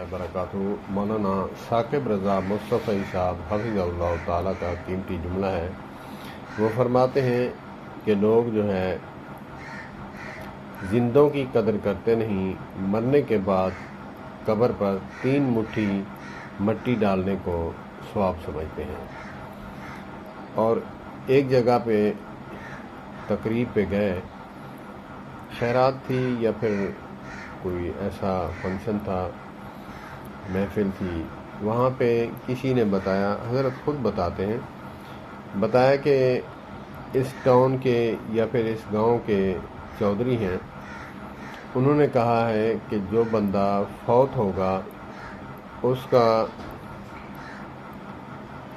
वबरकातुहू। मौलाना साकिब रज़ा मुस्तफ़ी साहब हफ़िज़हुल्लाह ताला का कीमती जुमला है। वो फरमाते हैं कि लोग जो है जिंदों की कदर करते नहीं, मरने के बाद कब्र पर 3 मुट्ठी मट्टी डालने को सवाब समझते हैं। और एक जगह पे तकरीब पे गए, खैरात थी या फिर कोई ऐसा फंक्शन था, महफिल थी, वहाँ पे किसी ने बताया, हज़रत ख़ुद बताते हैं, बताया कि इस टाउन के या फिर इस गांव के चौधरी हैं। उन्होंने कहा है कि जो बंदा फौत होगा उसका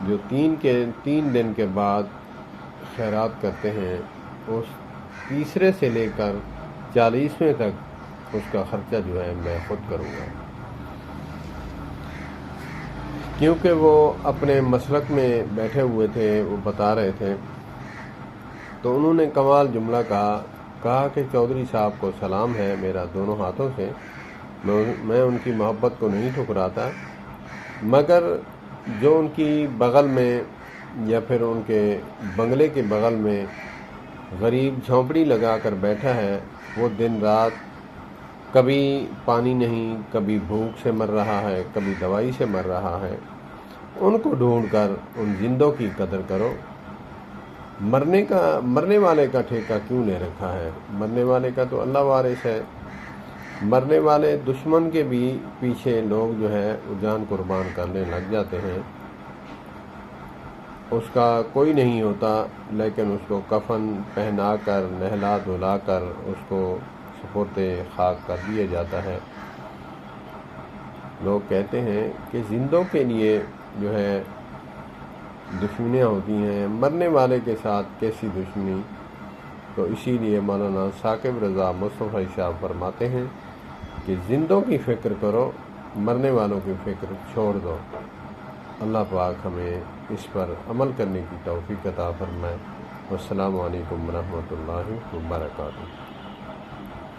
जो 3 दिन के बाद खैरात करते हैं, उस तीसरे से लेकर 40वें तक उसका ख़र्चा जो है मैं ख़ुद करूँगा। क्योंकि वो अपने मसलक में बैठे हुए थे, वो बता रहे थे, तो उन्होंने कमाल जुमला कहा कि चौधरी साहब को सलाम है मेरा दोनों हाथों से। मैं उनकी मोहब्बत को नहीं ठुकराता, मगर जो उनकी बगल में या फिर उनके बंगले के बगल में गरीब झोंपड़ी लगा कर बैठा है, वो दिन रात कभी पानी नहीं, कभी भूख से मर रहा है, कभी दवाई से मर रहा है। उनको ढूंढकर उन जिंदों की कदर करो। मरने वाले का ठेका क्यों ले रखा है? मरने वाले का तो अल्लाह वारिस है। मरने वाले दुश्मन के भी पीछे लोग जो है वो जान कुर्बान करने लग जाते हैं। उसका कोई नहीं होता, लेकिन उसको कफन पहना कर, नहला धुला कर उसको सुपुर्दे खाक कर दिया जाता है। लोग कहते हैं कि जिंदों के लिए जो है दुश्मनियाँ होती हैं, मरने वाले के साथ कैसी दुश्मनी। तो इसीलिए मौलाना साकिब रज़ा मुस्तफ़ी साहब फरमाते हैं कि जिंदों की फ़िक्र करो, मरने वालों की फ़िक्र छोड़ दो। अल्लाह पाक हमें इस पर अमल करने की तौफ़ीक़ अता फ़रमाए। अस्सलामु अलैकुम व रहमतुल्लाहि व बरकातुहू।